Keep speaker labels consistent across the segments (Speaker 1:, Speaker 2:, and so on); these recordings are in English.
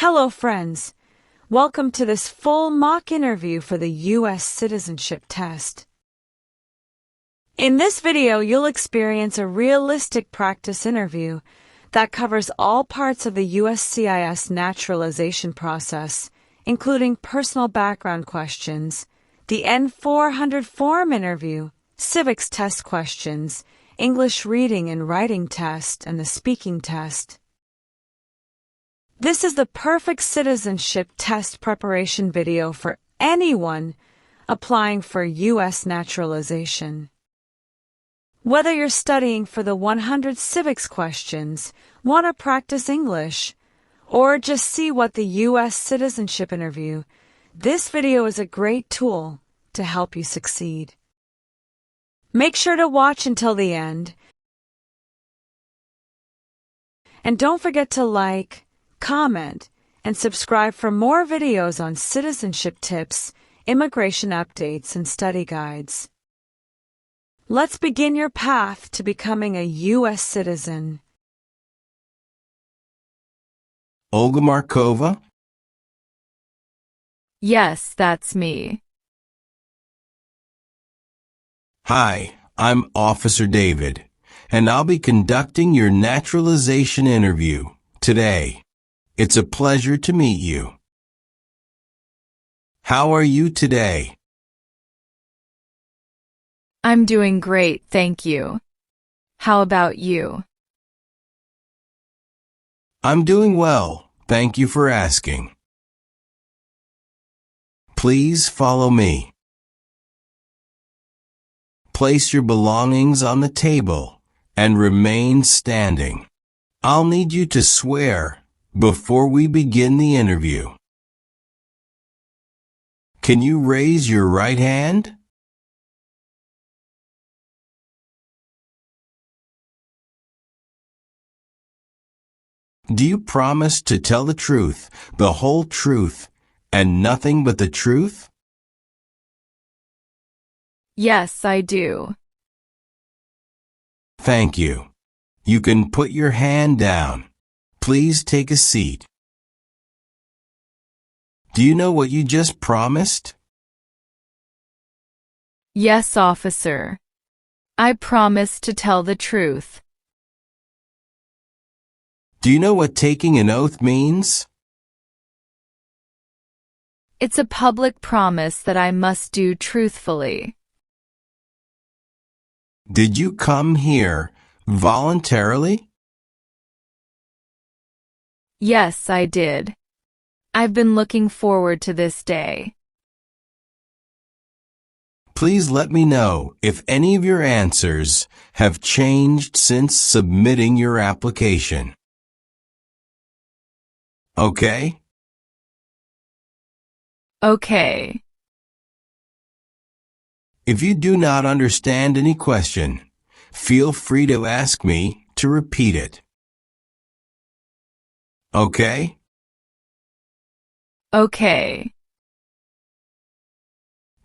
Speaker 1: Hello friends, welcome to this full mock interview for the U.S. Citizenship Test. In this video, you'll experience a realistic practice interview that covers all parts of the USCIS naturalization process, including personal background questions, the N-400 form interview, civics test questions, English reading and writing test, and the speaking test. This is the perfect citizenship test preparation video for anyone applying for U.S. naturalization. Whether you're studying for the 100 civics questions, want to practice English, or just see what the U.S. citizenship interview, this video is a great tool to help you succeed. Make sure to watch until the end. And don't forget to like, comment, and subscribe for more videos on citizenship tips, immigration updates, and study guides. Let's begin your path to becoming a U.S. citizen.
Speaker 2: Olga Markova?
Speaker 3: Yes, that's me.
Speaker 2: Hi, I'm Officer David, and I'll be conducting your naturalization interview today. It's a pleasure to meet you. How are you today?
Speaker 3: I'm doing great, thank you. How about you?
Speaker 2: I'm doing well, thank you for asking. Please follow me. Place your belongings on the table and remain standing. I'll need you to swear before we begin the interview. Can you raise your right hand? Do you promise to tell the truth, the whole truth, and nothing but the truth?
Speaker 3: Yes, I do.
Speaker 2: Thank you. You can put your hand down. Please take a seat. Do you know what you just promised?
Speaker 3: Yes, officer. I promise to tell the truth.
Speaker 2: Do you know what taking an oath means?
Speaker 3: It's a public promise that I must do truthfully.
Speaker 2: Did you come here voluntarily?
Speaker 3: Yes, I did. I've been looking forward to this day.
Speaker 2: Please let me know if any of your answers have changed since submitting your application. Okay?
Speaker 3: Okay.
Speaker 2: If you do not understand any question, feel free to ask me to repeat it. Okay?
Speaker 3: Okay.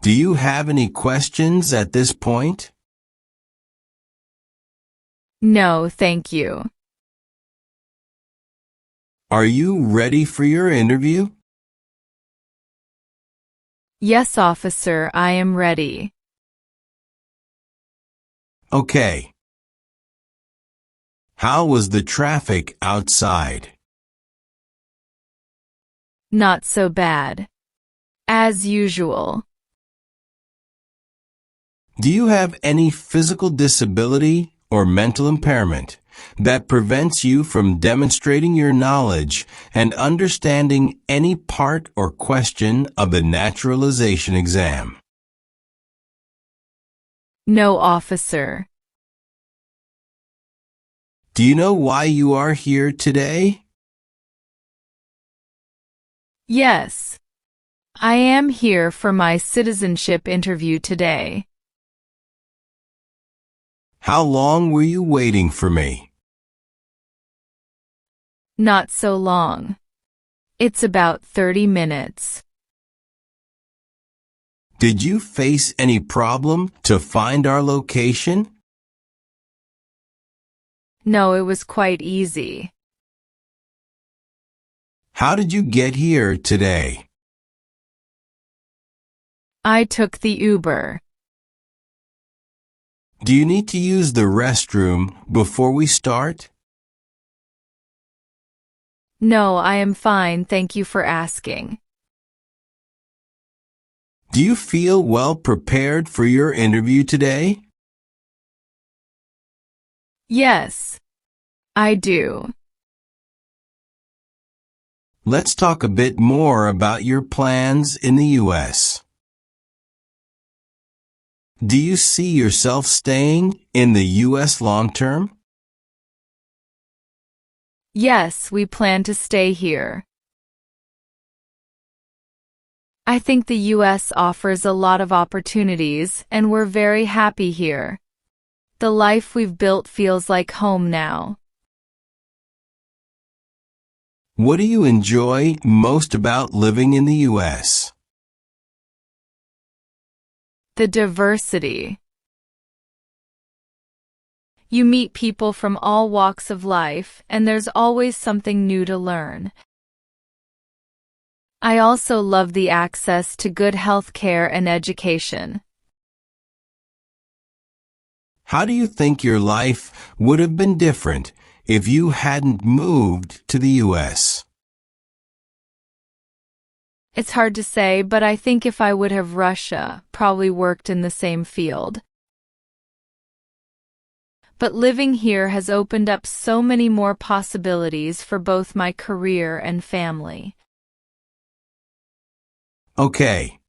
Speaker 2: Do you have any questions at this point?
Speaker 3: No, thank you.
Speaker 2: Are you ready for your interview?
Speaker 3: Yes, officer, I am ready.
Speaker 2: Okay. How was the traffic outside?
Speaker 3: Not so bad. As usual.
Speaker 2: Do you have any physical disability or mental impairment that prevents you from demonstrating your knowledge and understanding any part or question of the naturalization exam?
Speaker 3: No, officer.
Speaker 2: Do you know why you are here today?
Speaker 3: Yes. I am here for my citizenship interview today.
Speaker 2: How long were you waiting for me?
Speaker 3: Not so long. It's about 30 minutes.
Speaker 2: Did you face any problem to find our location?
Speaker 3: No, it was quite easy.
Speaker 2: How did you get here today?
Speaker 3: I took the Uber.
Speaker 2: Do you need to use the restroom before we start?
Speaker 3: No, I am fine, thank you for asking.
Speaker 2: Do you feel well prepared for your interview today?
Speaker 3: Yes, I do.
Speaker 2: Let's talk a bit more about your plans in the U.S. Do you see yourself staying in the U.S. long term?
Speaker 3: Yes, we plan to stay here. I think the U.S. offers a lot of opportunities, and we're very happy here. The life we've built feels like home now.
Speaker 2: What do you enjoy most about living in the U.S.?
Speaker 3: The diversity. You meet people from all walks of life, and there's always something new to learn. I also love the access to good health care and education.
Speaker 2: How do you think your life would have been different if you hadn't moved to the U.S.?
Speaker 3: It's hard to say, but I think if I would have probably worked in the same field. But living here has opened up so many more possibilities for both my career and family.
Speaker 2: Okay.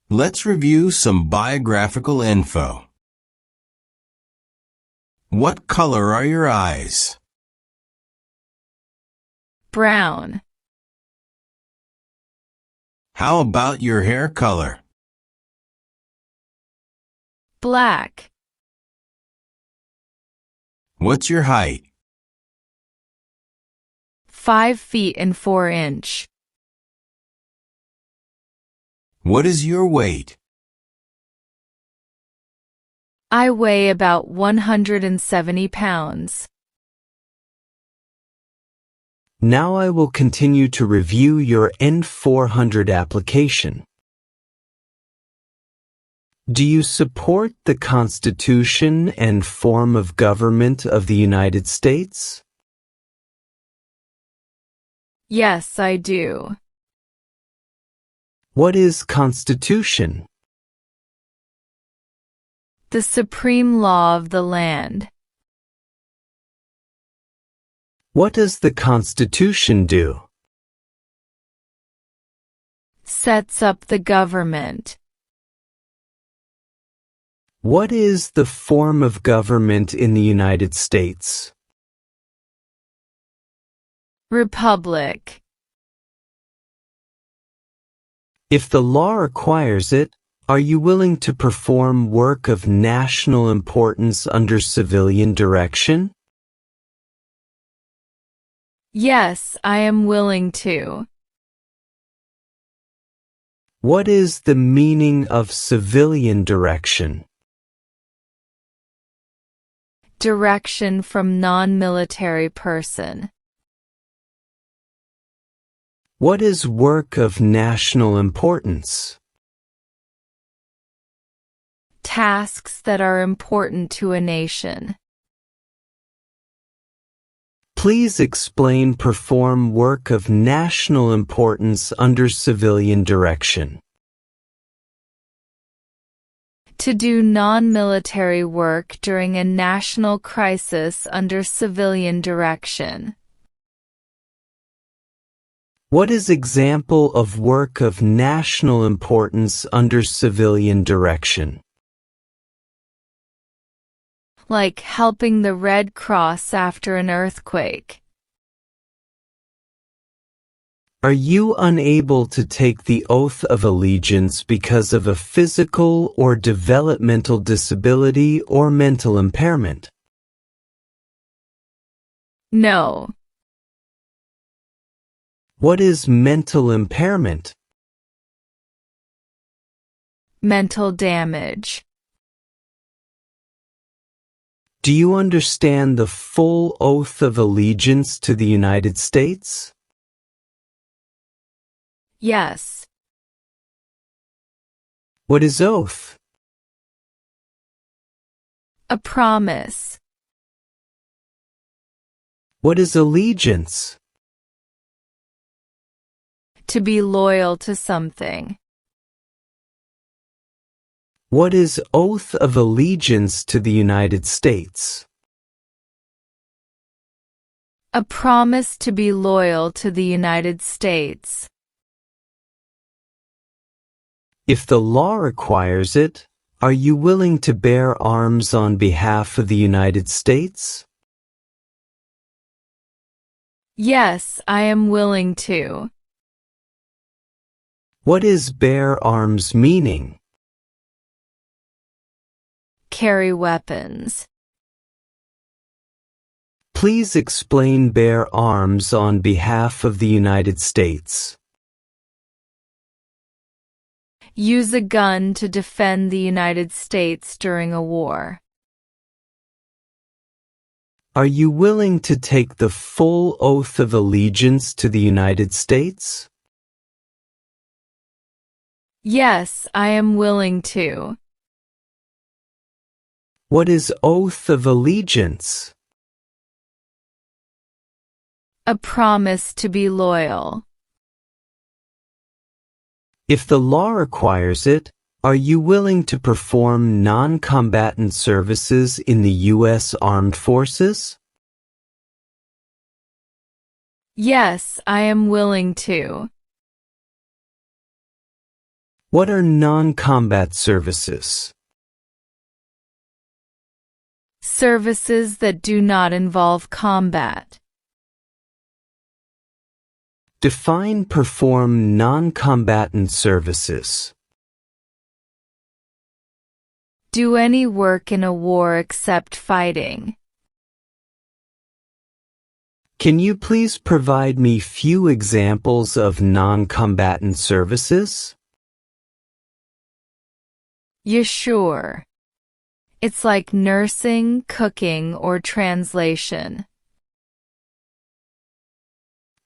Speaker 2: Let's review some biographical info. What color are your eyes?
Speaker 3: Brown.
Speaker 2: How about your hair color?
Speaker 3: Black.
Speaker 2: What's your height?
Speaker 3: 5 feet and 4 inches.
Speaker 2: What is your weight?
Speaker 3: I weigh about 170 pounds.
Speaker 4: Now I will continue to review your N-400 application. Do you support the Constitution and form of government of the United States?
Speaker 3: Yes, I do.
Speaker 4: What is Constitution?
Speaker 3: The supreme law of the land.
Speaker 4: What does the Constitution do?
Speaker 3: Sets up the government.
Speaker 4: What is the form of government in the United States?
Speaker 3: Republic.
Speaker 4: If the law requires it, are you willing to perform work of national importance under civilian direction?
Speaker 3: Yes, I am willing to.
Speaker 4: What is the meaning of civilian direction?
Speaker 3: Direction from non-military person.
Speaker 4: What is work of national importance?
Speaker 3: Tasks that are important to a nation.
Speaker 4: Please explain perform work of national importance under civilian direction.
Speaker 3: To do non-military work during a national crisis under civilian direction.
Speaker 4: What is example of work of national importance under civilian direction?
Speaker 3: Like helping the Red Cross after an earthquake.
Speaker 4: Are you unable to take the oath of allegiance because of a physical or developmental disability or mental impairment?
Speaker 3: No.
Speaker 4: What is mental impairment?
Speaker 3: Mental damage.
Speaker 4: Do you understand the full oath of allegiance to the United States?
Speaker 3: Yes.
Speaker 4: What is oath?
Speaker 3: A promise.
Speaker 4: What is allegiance?
Speaker 3: To be loyal to something.
Speaker 4: What is oath of allegiance to the United States?
Speaker 3: A promise to be loyal to the United States.
Speaker 4: If the law requires it, are you willing to bear arms on behalf of the United States?
Speaker 3: Yes, I am willing to.
Speaker 4: What is bear arms meaning?
Speaker 3: Carry weapons.
Speaker 4: Please explain bear arms on behalf of the United States.
Speaker 3: Use a gun to defend the United States during a war.
Speaker 4: Are you willing to take the full oath of allegiance to the United States?
Speaker 3: Yes, I am willing to.
Speaker 4: What is oath of allegiance?
Speaker 3: A promise to be loyal.
Speaker 4: If the law requires it, are you willing to perform non-combatant services in the U.S. Armed Forces?
Speaker 3: Yes, I am willing to.
Speaker 4: What are non-combat services?
Speaker 3: Services that do not involve combat.
Speaker 4: Define perform non-combatant services.
Speaker 3: Do any work in a war except fighting.
Speaker 4: Can you please provide me few examples of non-combatant services?
Speaker 3: Yeah, sure. It's like nursing, cooking, or translation.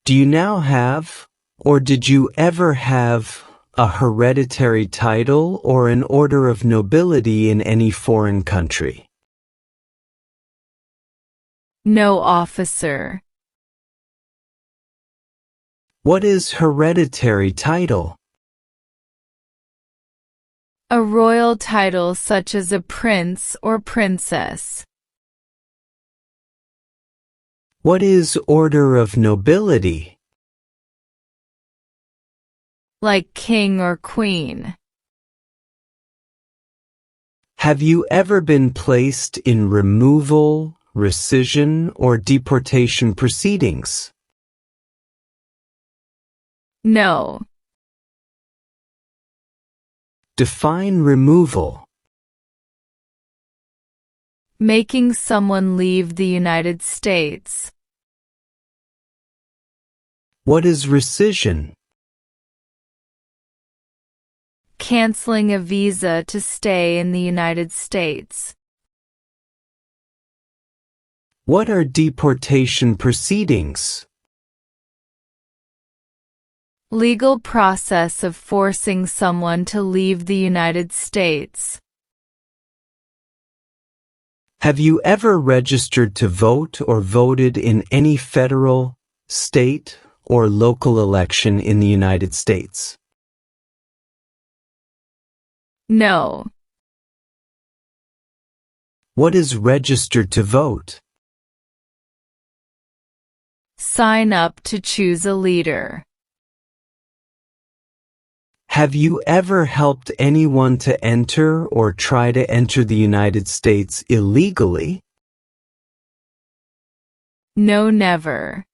Speaker 4: Do you now have, or did you ever have, a hereditary title or an order of nobility in any foreign country?
Speaker 3: No, officer.
Speaker 4: What is hereditary title?
Speaker 3: A royal title such as a prince or princess.
Speaker 4: What is order of nobility?
Speaker 3: Like king or queen.
Speaker 4: Have you ever been placed in removal, rescission, or deportation proceedings?
Speaker 3: No.
Speaker 4: Define removal.
Speaker 3: Making someone leave the United States.
Speaker 4: What is rescission?
Speaker 3: Canceling a visa to stay in the United States.
Speaker 4: What are deportation proceedings?
Speaker 3: Legal process of forcing someone to leave the United States.
Speaker 4: Have you ever registered to vote or voted in any federal, state, or local election in the United States?
Speaker 3: No.
Speaker 4: What is registered to vote?
Speaker 3: Sign up to choose a leader.
Speaker 4: Have you ever helped anyone to enter or try to enter the United States illegally?
Speaker 3: No, never.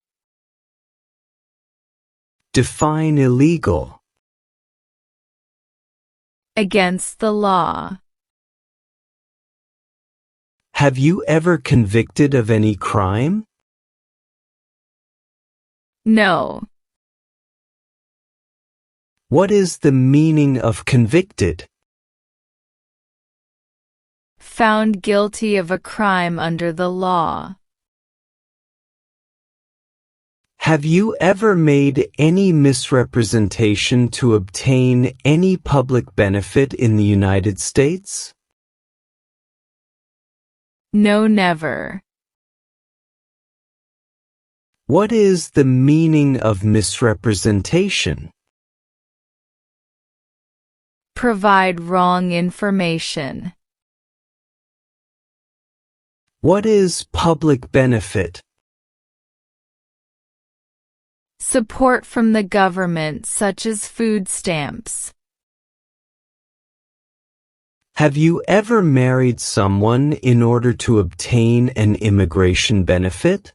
Speaker 4: Define illegal.
Speaker 3: Against the law.
Speaker 4: Have you ever convicted of any crime?
Speaker 3: No.
Speaker 4: What is the meaning of convicted?
Speaker 3: Found guilty of a crime under the law.
Speaker 4: Have you ever made any misrepresentation to obtain any public benefit in the United States?
Speaker 3: No, never.
Speaker 4: What is the meaning of misrepresentation?
Speaker 3: Provide wrong information.
Speaker 4: What is public benefit?
Speaker 3: Support from the government such as food stamps.
Speaker 4: Have you ever married someone in order to obtain an immigration benefit?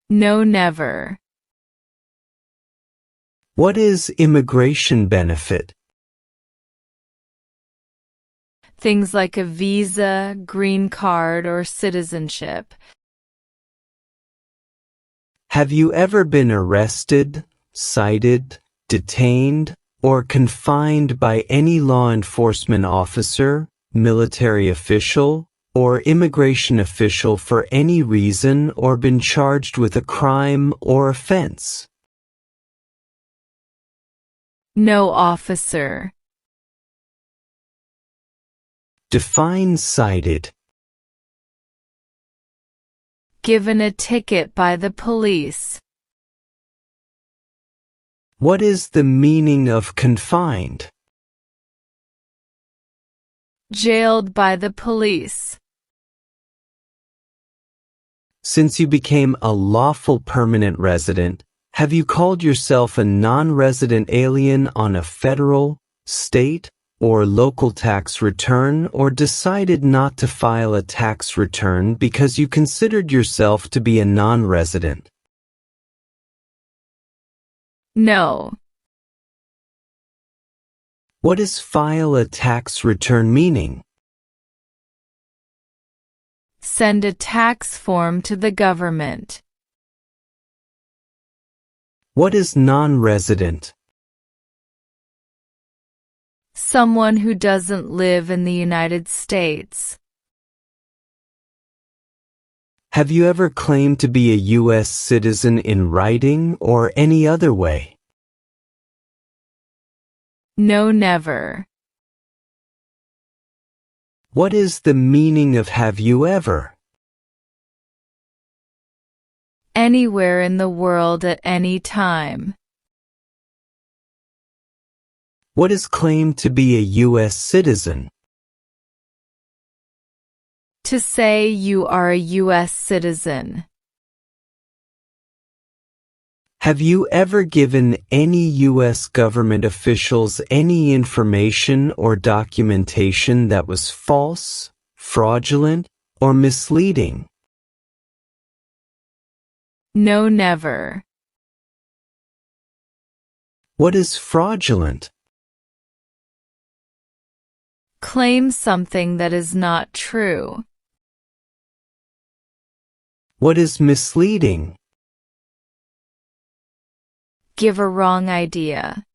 Speaker 3: No, never.
Speaker 4: What is immigration benefit?
Speaker 3: Things like a visa, green card, or citizenship.
Speaker 4: Have you ever been arrested, cited, detained, or confined by any law enforcement officer, military official, or immigration official for any reason or been charged with a crime or offense?
Speaker 3: No, officer.
Speaker 4: Define cited.
Speaker 3: Given a ticket by the police.
Speaker 4: What is the meaning of confined?
Speaker 3: Jailed by the police.
Speaker 4: Since you became a lawful permanent resident, have you called yourself a non-resident alien on a federal, state, or local tax return, or decided not to file a tax return because you considered yourself to be a non-resident?
Speaker 3: No.
Speaker 4: What does file a tax return meaning?
Speaker 3: Send a tax form to the government.
Speaker 4: What is non-resident?
Speaker 3: Someone who doesn't live in the United States.
Speaker 4: Have you ever claimed to be a U.S. citizen in writing or any other way?
Speaker 3: No, never.
Speaker 4: What is the meaning of have you ever?
Speaker 3: Anywhere in the world at any time.
Speaker 4: What is claimed to be a U.S. citizen?
Speaker 3: To say you are a U.S. citizen.
Speaker 4: Have you ever given any U.S. government officials any information or documentation that was false, fraudulent, or misleading?
Speaker 3: No, never.
Speaker 4: What is fraudulent?
Speaker 3: Claim something that is not true.
Speaker 4: What is misleading?
Speaker 3: Give a wrong idea.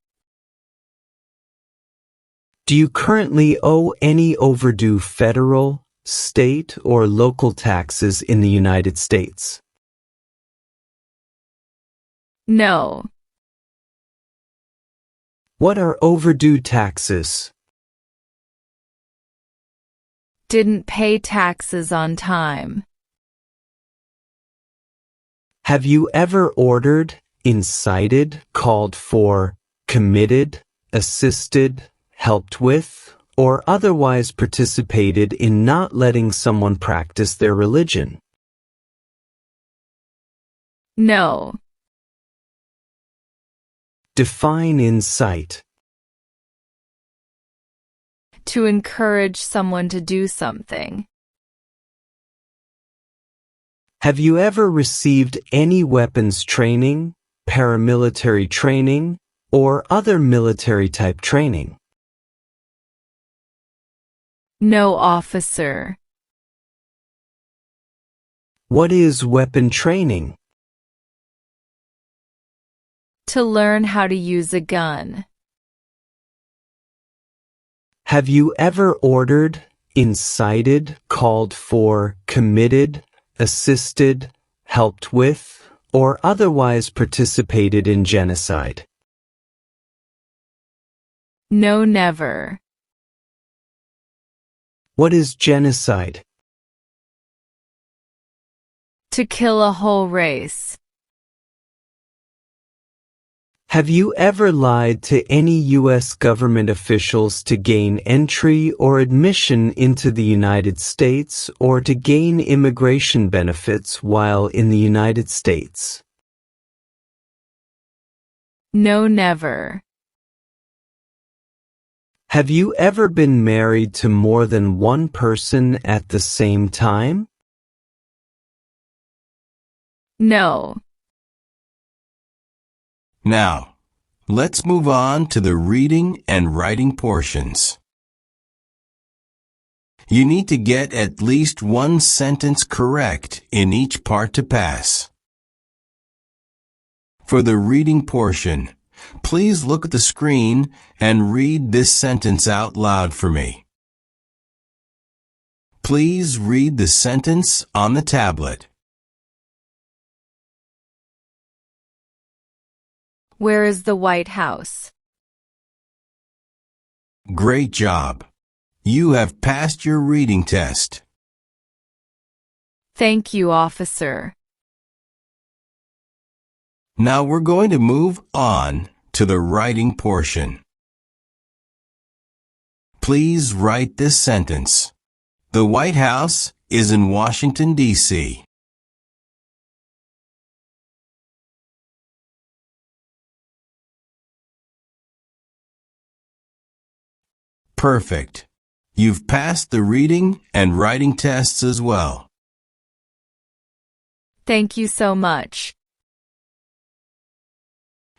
Speaker 4: Do you currently owe any overdue federal, state, or local taxes in the United States?
Speaker 3: No.
Speaker 4: What are overdue taxes?
Speaker 3: Didn't pay taxes on time.
Speaker 4: Have you ever ordered, incited, called for, committed, assisted, helped with, or otherwise participated in not letting someone practice their religion?
Speaker 3: No.
Speaker 4: Define incite.
Speaker 3: To encourage someone to do something.
Speaker 4: Have you ever received any weapons training, paramilitary training, or other military-type training?
Speaker 3: No, officer.
Speaker 4: What is weapon training?
Speaker 3: To learn how to use a gun.
Speaker 4: Have you ever ordered, incited, called for, committed, assisted, helped with, or otherwise participated in genocide?
Speaker 3: No, never.
Speaker 4: What is genocide?
Speaker 3: To kill a whole race.
Speaker 4: Have you ever lied to any U.S. government officials to gain entry or admission into the United States or to gain immigration benefits while in the United States?
Speaker 3: No, never.
Speaker 4: Have you ever been married to more than one person at the same time?
Speaker 3: No.
Speaker 2: Now, let's move on to the reading and writing portions. You need to get at least one sentence correct in each part to pass. For the reading portion, please look at the screen and read this sentence out loud for me. Please read the sentence on the tablet.
Speaker 3: Where is the White House?
Speaker 2: Great job. You have passed your reading test.
Speaker 3: Thank you, officer.
Speaker 2: Now we're going to move on to the writing portion. Please write this sentence. The White House is in Washington, D.C. Perfect. You've passed the reading and writing tests as well.
Speaker 3: Thank you so much.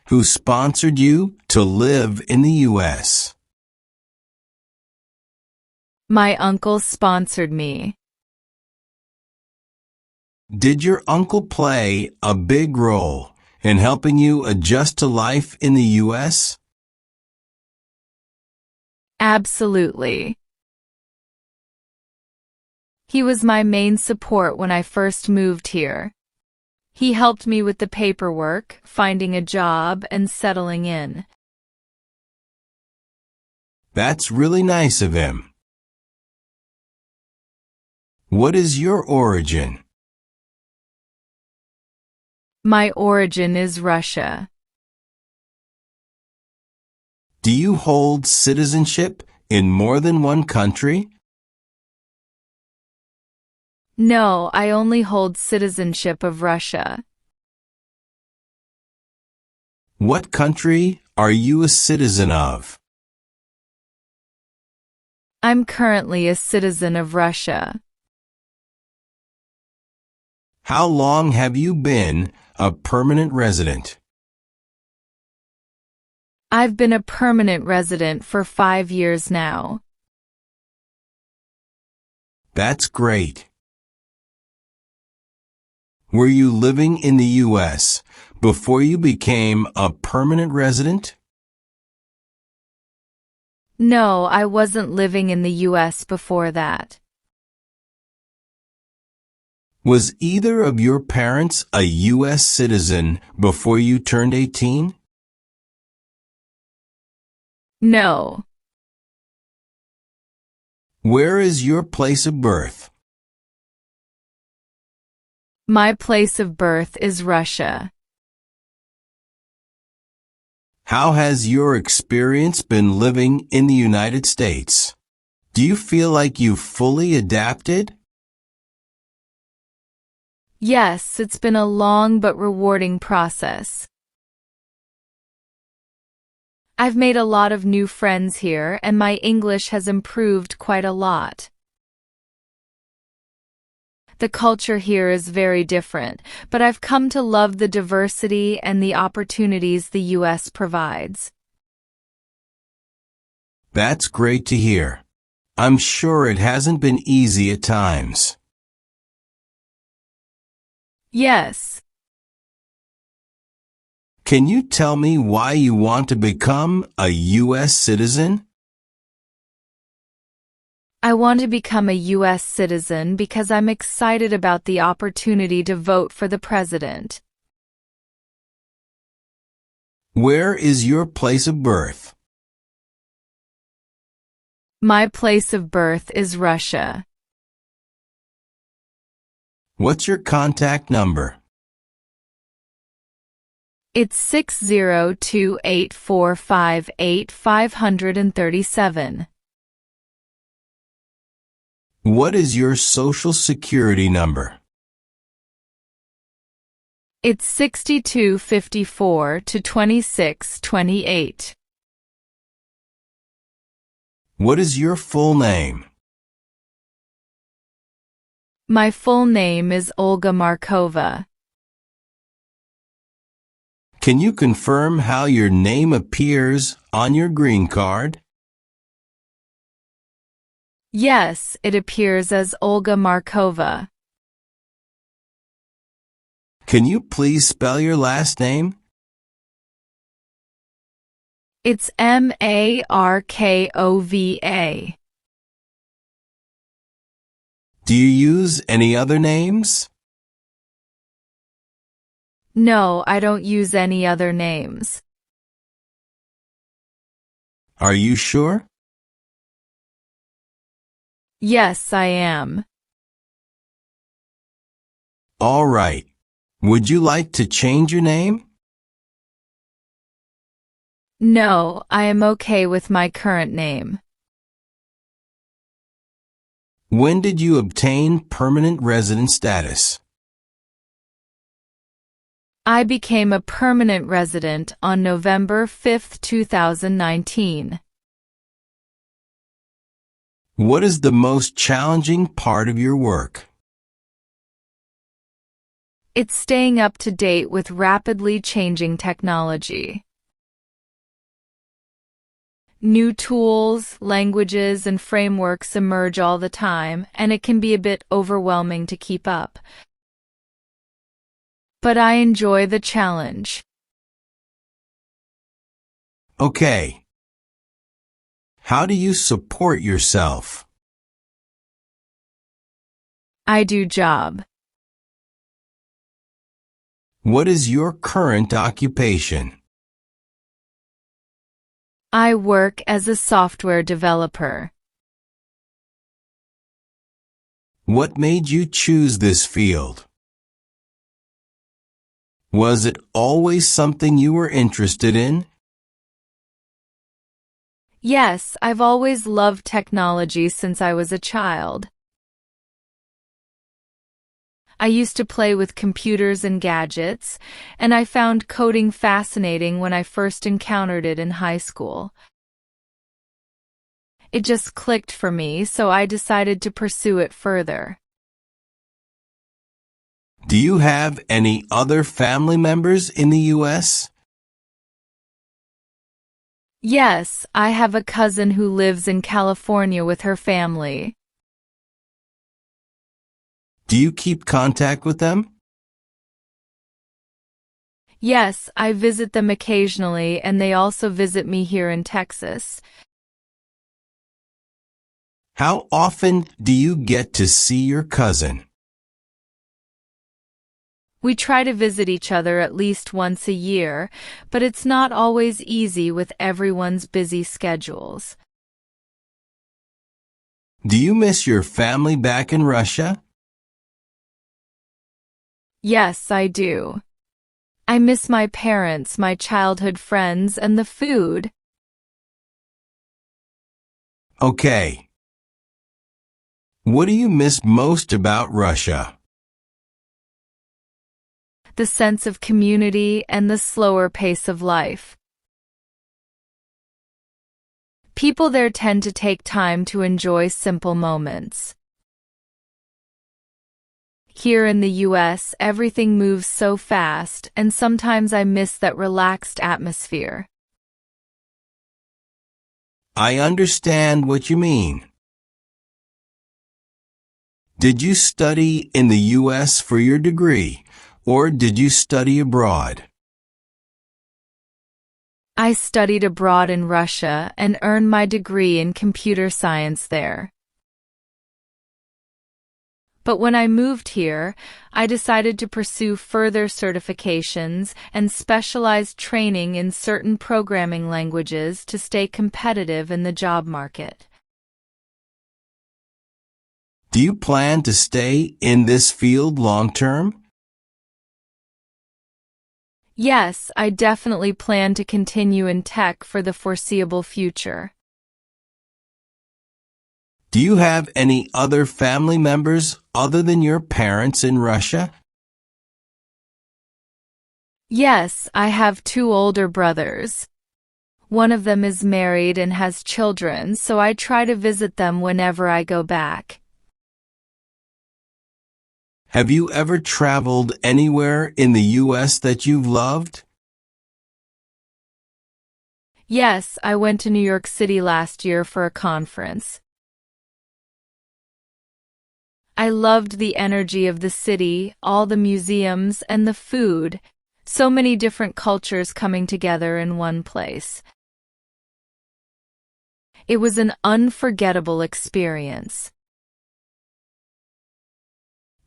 Speaker 2: Who sponsored you to live in the U.S.?
Speaker 3: My uncle sponsored me.
Speaker 2: Did your uncle play a big role in helping you adjust to life in the U.S.?
Speaker 3: Absolutely. He was my main support when I first moved here. He helped me with the paperwork, finding a job, and settling in.
Speaker 2: That's really nice of him. What is your origin?
Speaker 3: My origin is Russia.
Speaker 2: Do you hold citizenship in more than one country?
Speaker 3: No, I only hold citizenship of Russia.
Speaker 2: What country are you a citizen of?
Speaker 3: I'm currently a citizen of Russia.
Speaker 2: How long have you been a permanent resident?
Speaker 3: I've been a permanent resident for 5 years now.
Speaker 2: That's great. Were you living in the U.S. before you became a permanent resident?
Speaker 3: No, I wasn't living in the U.S. before that.
Speaker 2: Was either of your parents a U.S. citizen before you turned 18?
Speaker 3: No.
Speaker 2: Where is your place of birth?
Speaker 3: My place of birth is Russia.
Speaker 2: How has your experience been living in the United States? Do you feel like you've fully adapted?
Speaker 3: Yes, it's been a long but rewarding process. I've made a lot of new friends here, and my English has improved quite a lot. The culture here is very different, but I've come to love the diversity and the opportunities the U.S. provides.
Speaker 2: That's great to hear. I'm sure it hasn't been easy at times.
Speaker 3: Yes.
Speaker 2: Can you tell me why you want to become a U.S. citizen?
Speaker 3: I want to become a U.S. citizen because I'm excited about the opportunity to vote for the president.
Speaker 2: Where is your place of birth?
Speaker 3: My place of birth is Russia.
Speaker 2: What's your contact number?
Speaker 3: It's 602-845-8537.
Speaker 2: What is your social security number?
Speaker 3: It's 6254 to 2628.
Speaker 2: What is your full name?
Speaker 3: My full name is Olga Markova.
Speaker 2: Can you confirm how your name appears on your green card?
Speaker 3: Yes, it appears as Olga Markova.
Speaker 2: Can you please spell your last name?
Speaker 3: It's Markova.
Speaker 2: Do you use any other names?
Speaker 3: No, I don't use any other names.
Speaker 2: Are you sure?
Speaker 3: Yes, I am.
Speaker 2: All right. Would you like to change your name?
Speaker 3: No, I am okay with my current name.
Speaker 2: When did you obtain permanent resident status?
Speaker 3: I became a permanent resident on November 5, 2019.
Speaker 2: What is the most challenging part of your work?
Speaker 3: It's staying up to date with rapidly changing technology. New tools, languages, and frameworks emerge all the time, and it can be a bit overwhelming to keep up. But I enjoy the challenge.
Speaker 2: Okay. How do you support yourself?
Speaker 3: I do job.
Speaker 2: What is your current occupation?
Speaker 3: I work as a software developer.
Speaker 2: What made you choose this field? Was it always something you were interested in?
Speaker 3: Yes, I've always loved technology since I was a child. I used to play with computers and gadgets, and I found coding fascinating when I first encountered it in high school. It just clicked for me, so I decided to pursue it further.
Speaker 2: Do you have any other family members in the U.S.?
Speaker 3: Yes, I have a cousin who lives in California with her family.
Speaker 2: Do you keep contact with them?
Speaker 3: Yes, I visit them occasionally, and they also visit me here in Texas.
Speaker 2: How often do you get to see your cousin?
Speaker 3: We try to visit each other at least once a year, but it's not always easy with everyone's busy schedules.
Speaker 2: Do you miss your family back in Russia?
Speaker 3: Yes, I do. I miss my parents, my childhood friends, and the food.
Speaker 2: Okay. What do you miss most about Russia?
Speaker 3: The sense of community and the slower pace of life. People there tend to take time to enjoy simple moments. Here in the U.S., everything moves so fast, and sometimes I miss that relaxed atmosphere.
Speaker 2: I understand what you mean. Did you study in the U.S. for your degree, or did you study abroad?
Speaker 3: I studied abroad in Russia and earned my degree in computer science there. But when I moved here, I decided to pursue further certifications and specialized training in certain programming languages to stay competitive in the job market.
Speaker 2: Do you plan to stay in this field long term?
Speaker 3: Yes, I definitely plan to continue in tech for the foreseeable future.
Speaker 2: Do you have any other family members other than your parents in Russia?
Speaker 3: Yes, I have two older brothers. One of them is married and has children, so I try to visit them whenever I go back.
Speaker 2: Have you ever traveled anywhere in the U.S. that you've loved?
Speaker 3: Yes, I went to New York City last year for a conference. I loved the energy of the city, all the museums, and the food. So many different cultures coming together in one place. It was an unforgettable experience.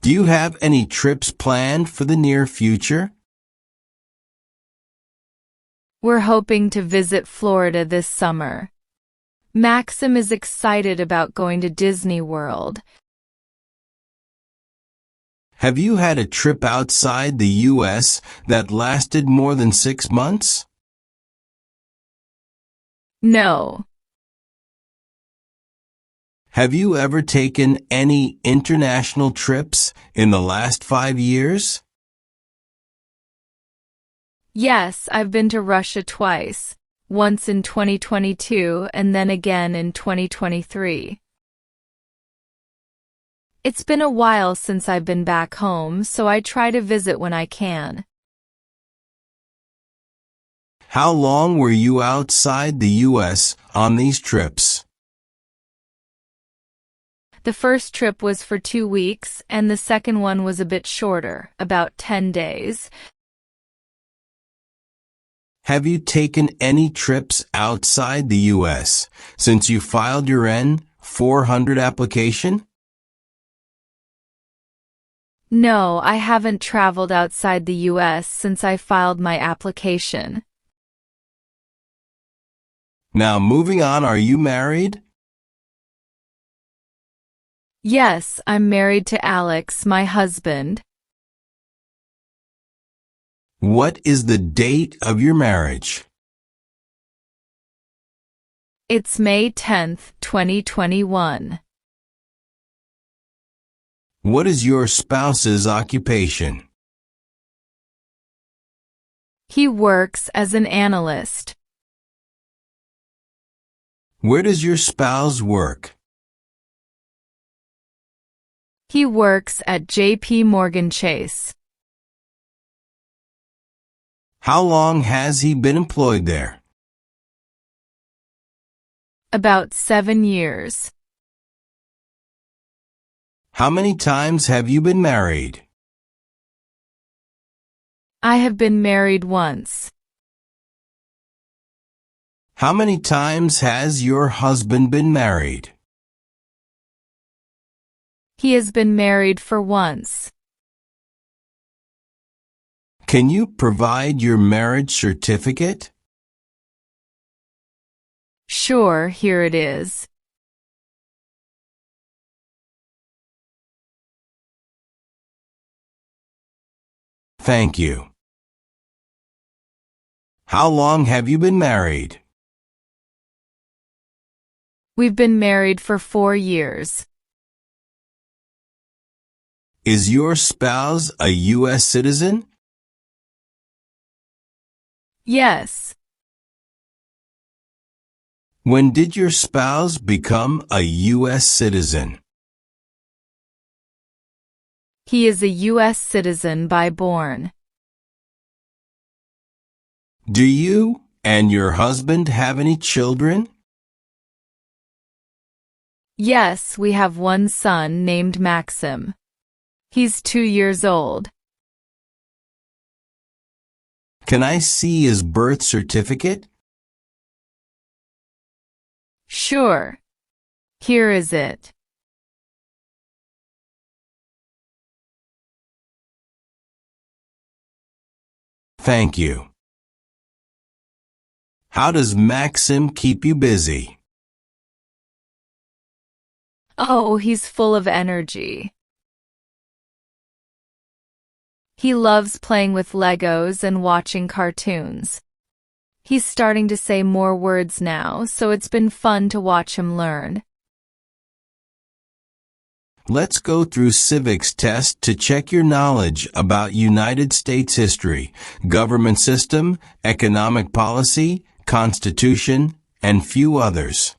Speaker 2: Do you have any trips planned for the near future?
Speaker 3: We're hoping to visit Florida this summer. Maxim is excited about going to Disney World.
Speaker 2: Have you had a trip outside the U.S. that lasted more than 6 months?
Speaker 3: No.
Speaker 2: Have you ever taken any international trips in the last 5 years?
Speaker 3: Yes, I've been to Russia twice, once in 2022 and then again in 2023. It's been a while since I've been back home, so I try to visit when I can.
Speaker 2: How long were you outside the U.S. on these trips?
Speaker 3: The first trip was for 2 weeks, and the second one was a bit shorter, about 10 days.
Speaker 2: Have you taken any trips outside the U.S. since you filed your N-400 application?
Speaker 3: No, I haven't traveled outside the U.S. since I filed my application.
Speaker 2: Now moving on, are you married?
Speaker 3: Yes, I'm married to Alex, my husband.
Speaker 2: What is the date of your marriage?
Speaker 3: It's May 10th, 2021.
Speaker 2: What is your spouse's occupation?
Speaker 3: He works as an analyst.
Speaker 2: Where does your spouse work?
Speaker 3: He works at J.P. Morgan Chase.
Speaker 2: How long has he been employed there?
Speaker 3: About 7 years.
Speaker 2: How many times have you been married?
Speaker 3: I have been married once.
Speaker 2: How many times has your husband been married?
Speaker 3: He has been married for once.
Speaker 2: Can you provide your marriage certificate?
Speaker 3: Sure, here it is.
Speaker 2: Thank you. How long have you been married?
Speaker 3: We've been married for 4 years.
Speaker 2: Is your spouse a U.S. citizen?
Speaker 3: Yes.
Speaker 2: When did your spouse become a U.S. citizen?
Speaker 3: He is a U.S. citizen by born.
Speaker 2: Do you and your husband have any children?
Speaker 3: Yes, we have one son named Maxim. He's 2 years old.
Speaker 2: Can I see his birth certificate?
Speaker 3: Sure. Here is it.
Speaker 2: Thank you. How does Maxim keep you busy?
Speaker 3: Oh, he's full of energy. He loves playing with Legos and watching cartoons. He's starting to say more words now, so it's been fun to watch him learn.
Speaker 2: Let's go through civics test to check your knowledge about United States history, government system, economic policy, Constitution, and few others.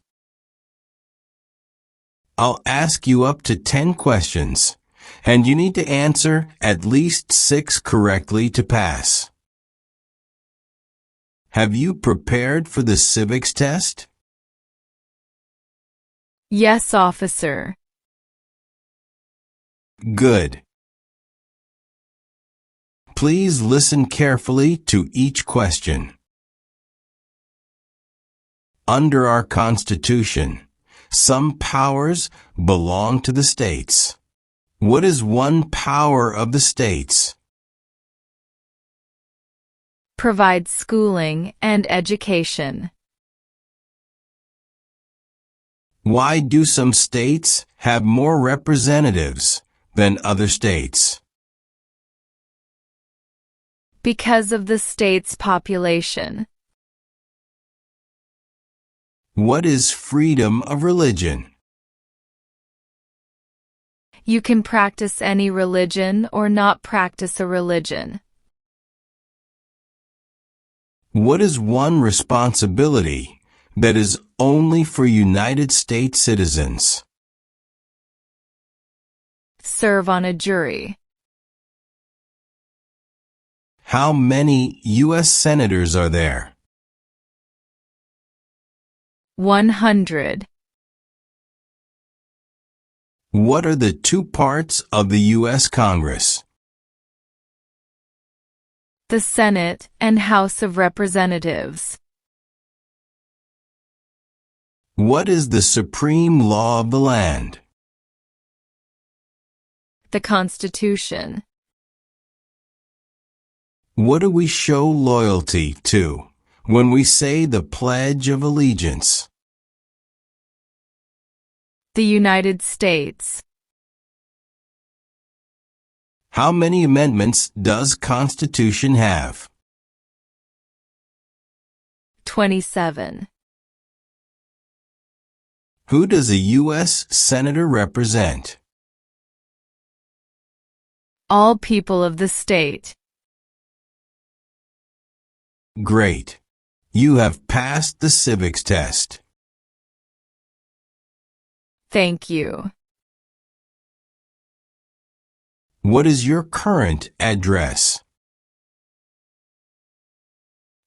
Speaker 2: I'll ask you up to 10 questions, and you need to answer at least 6 correctly to pass. Have you prepared for the civics test?
Speaker 3: Yes, officer.
Speaker 2: Good. Please listen carefully to each question. Under our Constitution, some powers belong to the states. What is one power of the states?
Speaker 3: Provide schooling and education.
Speaker 2: Why do some states have more representatives than other states?
Speaker 3: Because of the state's population.
Speaker 2: What is freedom of religion?
Speaker 3: You can practice any religion or not practice a religion.
Speaker 2: What is one responsibility that is only for United States citizens?
Speaker 3: Serve on a jury.
Speaker 2: How many U.S. senators are there?
Speaker 3: 100.
Speaker 2: What are the two parts of the U.S. Congress?
Speaker 3: The Senate and House of Representatives.
Speaker 2: What is the supreme law of the land?
Speaker 3: The Constitution.
Speaker 2: What do we show loyalty to when we say the Pledge of Allegiance?
Speaker 3: The United States.
Speaker 2: How many amendments does Constitution have?
Speaker 3: 27.
Speaker 2: Who does a U.S. Senator represent?
Speaker 3: All people of the state.
Speaker 2: Great. You have passed the civics test.
Speaker 3: Thank you.
Speaker 2: What is your current address?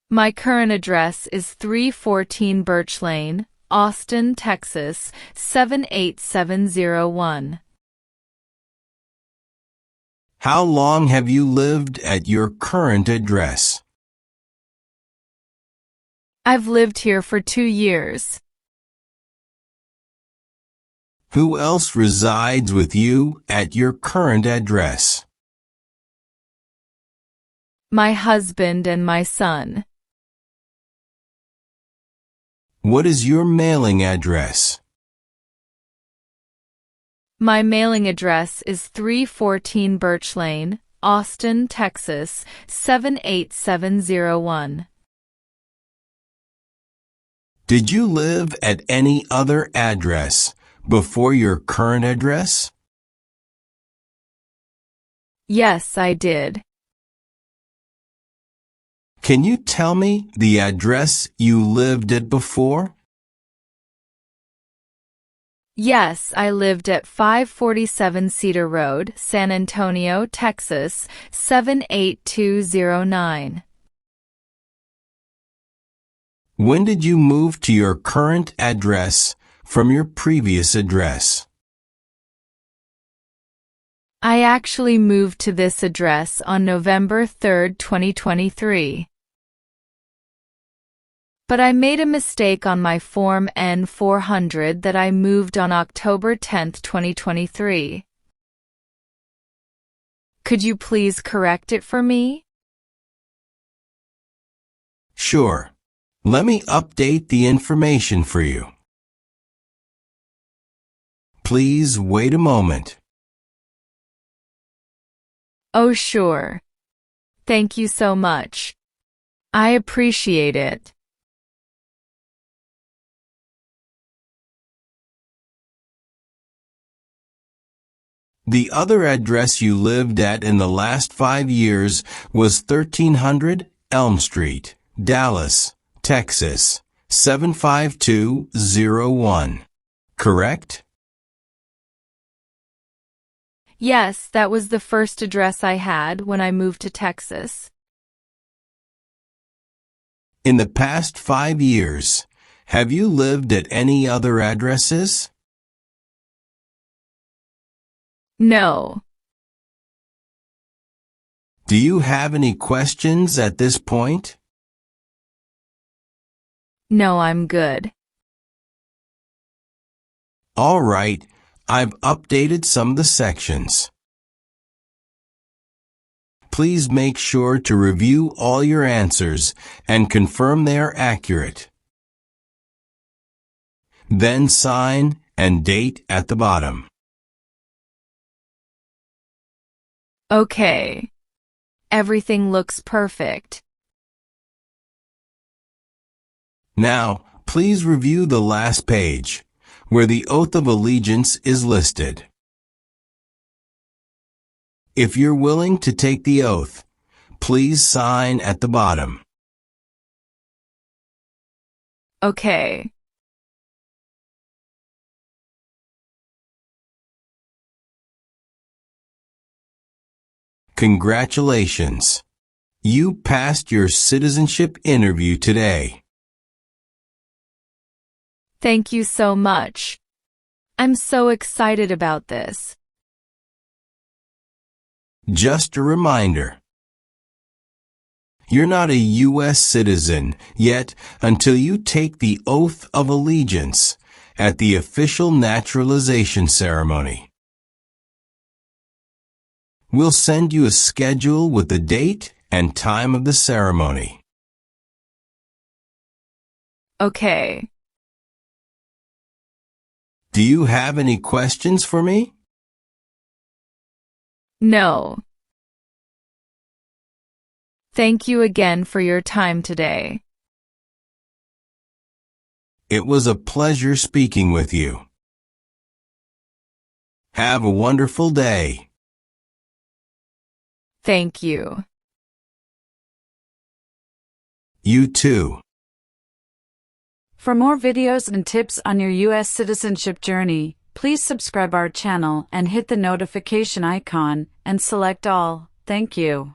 Speaker 3: My current address is 314 Birch Lane, Austin, Texas, 78701.
Speaker 2: How long have you lived at your current address?
Speaker 3: I've lived here for 2 years.
Speaker 2: Who else resides with you at your current address?
Speaker 3: My husband and my son.
Speaker 2: What is your mailing address?
Speaker 3: My mailing address is 314 Birch Lane, Austin, Texas, 78701.
Speaker 2: Did you live at any other address before your current address?
Speaker 3: Yes, I did.
Speaker 2: Can you tell me the address you lived at before?
Speaker 3: Yes, I lived at 547 Cedar Road, San Antonio, Texas, 78209.
Speaker 2: When did you move to your current address from your previous address?
Speaker 3: I actually moved to this address on November 3, 2023. But I made a mistake on my Form N-400 that I moved on October 10, 2023. Could you please correct it for me?
Speaker 2: Sure. Let me update the information for you. Please wait a moment.
Speaker 3: Oh, sure. Thank you so much. I appreciate it.
Speaker 2: The other address you lived at in the last 5 years was 1300 Elm Street, Dallas, Texas, 75201. Correct?
Speaker 3: Yes, that was the first address I had when I moved to Texas.
Speaker 2: In the past 5 years, have you lived at any other addresses?
Speaker 3: No.
Speaker 2: Do you have any questions at this point?
Speaker 3: No, I'm good.
Speaker 2: All right, I've updated some of the sections. Please make sure to review all your answers and confirm they are accurate. Then sign and date at the bottom.
Speaker 3: Okay. Everything looks perfect.
Speaker 2: Now, please review the last page, where the oath of allegiance is listed. If you're willing to take the oath, please sign at the bottom.
Speaker 3: Okay.
Speaker 2: Congratulations! You passed your citizenship interview today.
Speaker 3: Thank you so much. I'm so excited about this.
Speaker 2: Just a reminder. You're not a U.S. citizen yet until you take the oath of allegiance at the official naturalization ceremony. We'll send you a schedule with the date and time of the ceremony.
Speaker 3: Okay.
Speaker 2: Do you have any questions for me?
Speaker 3: No. Thank you again for your time today.
Speaker 2: It was a pleasure speaking with you. Have a wonderful day.
Speaker 3: Thank you.
Speaker 2: You too.
Speaker 1: For more videos and tips on your U.S. citizenship journey, please subscribe our channel and hit the notification icon and select all. Thank you.